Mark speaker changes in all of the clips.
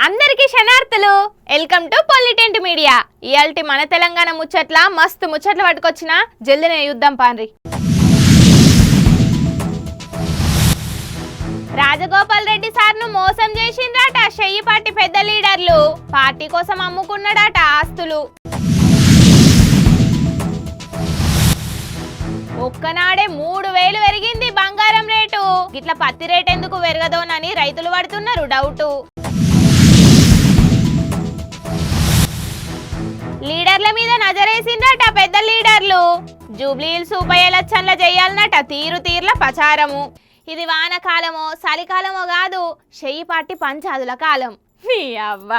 Speaker 1: అందరికీ శనార్థులు. Welcome to Politent media. ఇయాల్టి మన తెలంగాణ ముచ్చట్ల మస్తు ముచ్చట్లు పట్టుకొచ్చిన జల్దినే యుద్ధం పాన్రి. రాజగోపాల్ రెడ్డి సార్ను మోసం చేసిండ్రట షెయ్యి పార్టీ పెద్ద లీడర్లు. పార్టీ కోసం అమ్ముకున్నాడట ఆస్తులు. ఒక్కనాడే 3000 పెరిగింది బంగారం రేటు. గిట్ల పత్తి రేట్ ఎందుకు పెరగదోనని రైతులు పడుతున్నారు డౌటు. లీడర్ల మీద నజరేసిందట పెద్ద లీడర్లు. జూబ్లీ హిల్స్ ఉప ఎలక్షన్ల చేయాలన్నట తీరుల ప్రచారము. ఇది వానకాలమో చలికాలమో కాదు, షెయ్యి పార్టీ పంచాదుల కాలం. నీ అవ్వ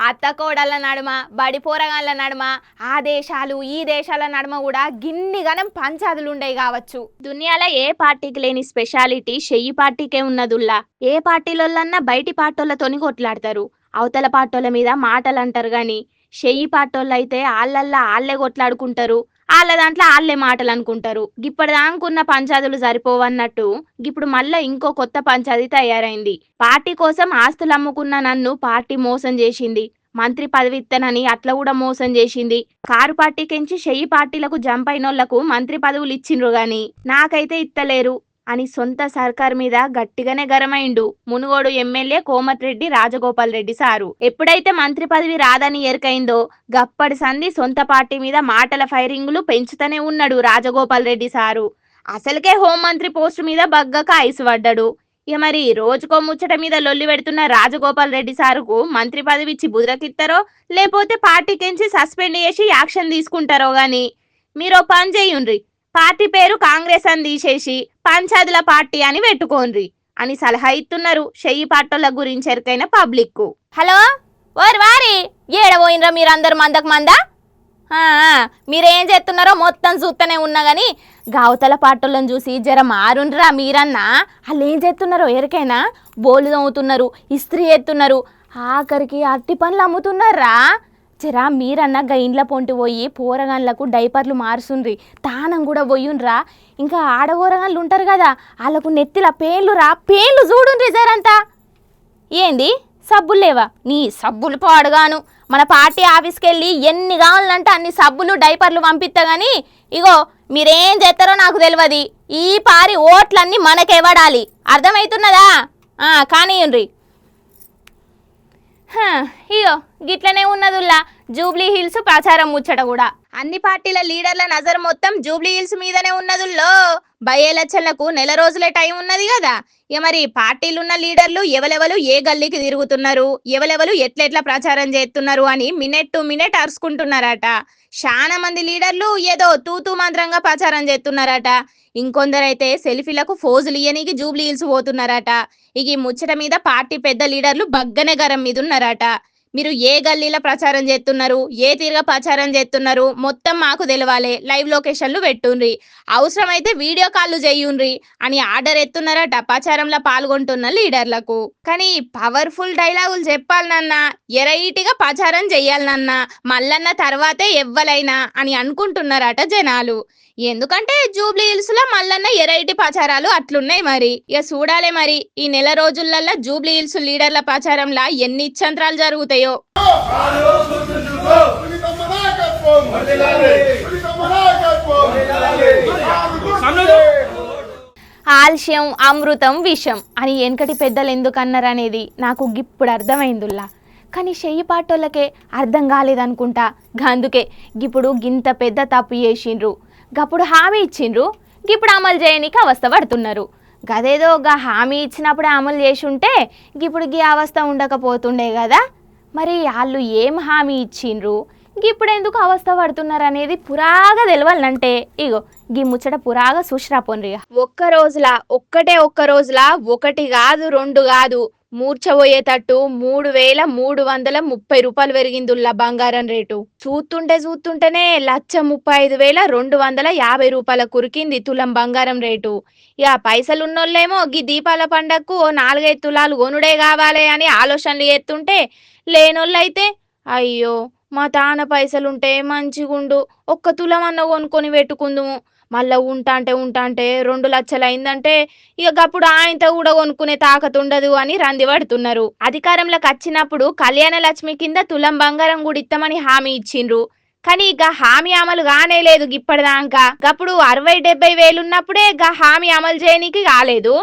Speaker 1: అత్త కోడళ్ళ నడుమ బడి పోరగాళ్ళ నడుమ ఆ దేశాలు ఈ దేశాల నడుమ కూడా గిన్నిగనం పంచాదులు ఉండేవి కావచ్చు. దునియాలో ఏ పార్టీకి లేని స్పెషాలిటీ షెయ్యి పార్టీకే ఉన్నదుల్లా. ఏ పార్టీలన్నా బయటి పార్టీలతోని కొట్లాడతారు, అవతల పార్టీల మీద మాటలు అంటారు. గాని షెయ్యి పార్టీలు అయితే ఆళ్ళే కొట్లాడుకుంటారు, వాళ్ళ దాంట్లో వాళ్ళే మాటలు అనుకుంటారు. ఇప్పటి దానుకున్న పంచాదులు సరిపోవన్నట్టు ఇప్పుడు మళ్ళా ఇంకో కొత్త పంచాది తయారైంది. పార్టీ కోసం ఆస్తులు అమ్ముకున్న నన్ను పార్టీ మోసం చేసింది, మంత్రి పదవి ఇత్తనని అట్లా కూడా మోసం చేసింది. కారు పార్టీకించి షెయ్యి పార్టీలకు జంప్ అయినోళ్లకు మంత్రి పదవులు ఇచ్చిండ్రు గాని నాకైతే ఇత్తలేరు అని సొంత సర్కార్ మీద గట్టిగానే గరమైండు మునుగోడు ఎమ్మెల్యే కోమటిరెడ్డి రాజగోపాల్ రెడ్డి సారు. ఎప్పుడైతే మంత్రి పదవి రాదని ఎరకైందో గప్పటి సంధి సొంత పార్టీ మీద మాటల ఫైరింగులు పెంచుతూనే ఉన్నాడు రాజగోపాల్ రెడ్డి సారు. అసలుకే హోంమంత్రి పోస్టు మీద బగ్గక ఐసు పడ్డాడు. ఇక మరి రోజుకో ముచ్చట మీద లొల్లి పెడుతున్న రాజగోపాల్ రెడ్డి సారుకు మంత్రి పదవి ఇచ్చి బుదరకిస్తారో లేకపోతే పార్టీకించి సస్పెండ్ చేసి యాక్షన్ తీసుకుంటారో గాని మీరు పని చేయుండ్రి, పార్టీ పేరు కాంగ్రెస్ అని తీసేసి పంచాదుల పార్టీ అని పెట్టుకోండ్రి అని సలహా ఇస్తున్నారు షెయ్యి పార్టీల గురించి ఎరకైన పబ్లిక్ కు. హలో ఓర్ వారి ఏడబోయినరా మీరందరు మందకు మందా? మీరేం చేస్తున్నారో మొత్తం చూస్తూనే ఉన్నా గాని గావతల పార్టీలను చూసి జర మారుండ్రా మీరన్నా. వాళ్ళు ఏం చేస్తున్నారో ఎరకైనా బోలు తోముతున్నారు, ఇస్త్రీ ఎత్తున్నారు, ఆఖరికి అట్టి పనులు అమ్ముతున్నారా. జరా మీరన్నా గా ఇండ్ల పొంటి పోయి పోరగాళ్ళకు డైపర్లు మారుసుండ్రి, తానం కూడా పోయుండ్రా. ఇంకా ఆడపోరగాళ్ళు ఉంటారు కదా వాళ్ళకు నెత్తిల పేన్లు చూడుండ్రి జరంతా. ఏంది సబ్బులు లేవా? నీ సబ్బులు పాడుగాను. మన పార్టీ ఆఫీస్కి వెళ్ళి ఎన్ని కావాలంటే అన్ని సబ్బులు డైపర్లు పంపిస్తా గానీ ఇగో మీరేం చేస్తారో నాకు తెలియదు. ఈ పారి ఓట్లన్నీ మనకే పడాలి, అర్థమవుతున్నదా? కానీయుండ్రి. ఇగో గిట్లనే ఉన్నదుల్లా జూబ్లీ హిల్స్ ప్రచారం ముచ్చట కూడా. అన్ని పార్టీల లీడర్ల నజర్ మొత్తం జూబ్లీ హిల్స్ మీదనే ఉన్నదుల్లో. బై ఎలక్షన్లకు నెల రోజులే టైం ఉన్నది కదా. ఇక మరి పార్టీలున్న లీడర్లు ఎవరెవరు ఏ గల్లీకి తిరుగుతున్నారు, ఎవరెవరు ఎట్లెట్లా ప్రచారం చేస్తున్నారు అని మినిట్ టు మినిట్ అరుచుకుంటున్నారట. చాలా మంది లీడర్లు ఏదో తూతూ మంత్రంగా ప్రచారం చేస్తున్నారట. ఇంకొందరైతే సెల్ఫీలకు ఫోజులు ఇయ్యనికి జూబ్లీ హిల్స్ పోతున్నారట. ఇక ఈ ముచ్చట మీద పార్టీ పెద్ద లీడర్లు బగ్గనే గరం మీద ఉన్నారట. మీరు ఏ గల్లీలో ప్రచారం చేస్తున్నారు, ఏ తీరుగా ప్రచారం చేస్తున్నారు మొత్తం మాకు తెలవాలి, లైవ్ లొకేషన్లు పెట్టుండ్రి, అవసరమైతే వీడియో కాల్లు చేయుండ్రి అని ఆర్డర్ ఎత్తున్నారట ప్రచారంలో పాల్గొంటున్న లీడర్లకు. కానీ పవర్ఫుల్ డైలాగులు చెప్పాలనన్నా, ఎరైటీగా ప్రచారం చెయ్యాలనన్నా మల్లన్న తర్వాతే ఎవ్వలైనా అని అనుకుంటున్నారట జనాలు. ఎందుకంటే జూబ్లీ హిల్స్ లో మల్లన్న ఎరైటీ ప్రచారాలు అట్లున్నాయి. మరి ఇక చూడాలే మరి ఈ నెల రోజులల్లో జూబ్లీ హిల్స్ లీడర్ల ప్రచారంలో ఎన్ని ఇచ్చంత్రాలు జరుగుతాయో. ఆలస్యం అమృతం విషం అని వెనకటి పెద్దలు ఎందుకన్నారనేది నాకు ఇప్పుడు అర్థమైందిలా. కానీ షెయ్యి పార్టీలకే అర్థం కాలేదనుకుంటా. అందుకే ఇప్పుడు గింత పెద్ద తప్పు చేసిండ్రు, గప్పుడు హామీ ఇచ్చిండ్రు, ఇప్పుడు అమలు చేయనికి అవస్థ పడుతున్నారు. గదేదో హామీ ఇచ్చినప్పుడే అమలు చేసి ఉంటే ఇప్పుడు గీ అవస్థ ఉండకపోతుండే కదా. మరి వాళ్ళు ఏం హామీ ఇచ్చిండ్రు, ఇప్పుడు ఎందుకు అవస్థ పడుతున్నారు అనేది పురాగా తెలవాలంటే ఇగో గీ ముచ్చట పురాగా చూసిరాపోన్రిగా. ఒక్క రోజులా ఒకటి కాదు రెండు కాదు మూర్చబోయేటట్టు 3330 రూపాయలు పెరిగిందుల్లా బంగారం రేటు. చూస్తుంటేనే 1,35,250 రూపాయల కురికింది తులం బంగారం రేటు. ఇక పైసలున్నోళ్ళేమో గీ దీపాల పండగకు 4-5 తులాలు కొనుడే కావాలి అని ఆలోచనలు చేస్తుంటే, లేనోళ్ళైతే అయ్యో మా తాన పైసలుంటే మంచిగుండు, 1 తులం అన్న కొనుక్కొని పెట్టుకుందుము, మళ్ళా ఉంటాంటే 2 లక్షలు అయిందంటే ఇక గప్పుడు ఆయనతో కూడా కొనుక్కునే తాకత్ ఉండదు అని రంది పడుతున్నారు. అధికారంలోకి వచ్చినప్పుడు కళ్యాణ లక్ష్మి కింద తులం బంగారం కూడా ఇస్తామని హామీ ఇచ్చిండ్రు. కానీ ఇక హామీ అమలు కానే లేదు ఇప్పటిదాకా. గప్పుడు 60-70 వేలు ఉన్నప్పుడే గా హామీ అమలు చేయనీకి కాలేదు.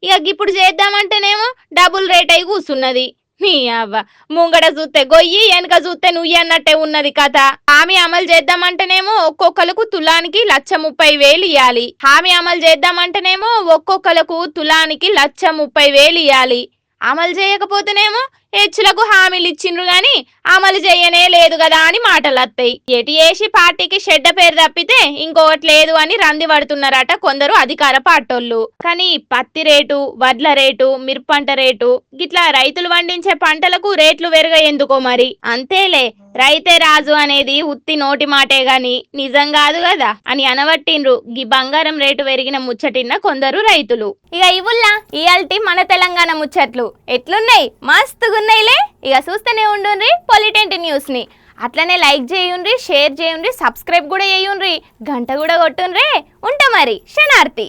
Speaker 1: ఇక ఇప్పుడు చేద్దామంటేనేమో డబుల్ రేట్ అయి కూర్చున్నది. నీ అవ్వ ముంగడ చూస్తే గొయ్యి వెనక చూస్తే నుయ్యి అన్నట్టే ఉన్నది కథ. హామీ అమలు చేద్దామంటేనేమో ఒక్కొక్కలకు తులానికి 1,30,000 ఇవ్వాలి. హామీ అమలు చేద్దామంటేనేమో ఒక్కొక్కలకు తులానికి 1,30,000 ఇవ్వాలి. అమలు చేయకపోతేనేమో హెచ్చులకు హామీలు ఇచ్చిండ్రు గాని అమలు చేయనే లేదు కదా అని మాటలు వస్తాయి. ఎటు చేసి పార్టీకి చెడ్డ పేరు తప్పితే ఇంకొకటి లేదు అని రంది పడుతున్నారట కొందరు అధికార పార్టోళ్ళు. కానీ పత్తి రేటు, వడ్ల రేటు, మిరపంట రేటు గిట్లా రైతులు పండించే పంటలకు రేట్లు పెరగ ఎందుకో మరి. అంతేలే, రైతే రాజు అనేది ఉత్తి నోటి మాటే గాని నిజం కాదు కదా అని అనవట్టిండ్రు గీ బంగారం రేటు పెరిగిన ముచ్చటిన్న కొందరు రైతులు. ఇక ఇవుల్లా ఇయాల్టి మన తెలంగాణ ముచ్చట్లు ఎట్లున్నాయి? మస్తుగున్నాయిలే. ఇక చూస్తూనే ఉండుండ్రి పొలిటెంట్ న్యూస్ ని. అట్లనే లైక్ చేయుండ్రి, షేర్ చేయుండ్రి, సబ్స్క్రైబ్ కూడా చేయుండ్రి, గంట కూడా కొట్టుండ్రి. ఉంటా మరి. శనార్తి.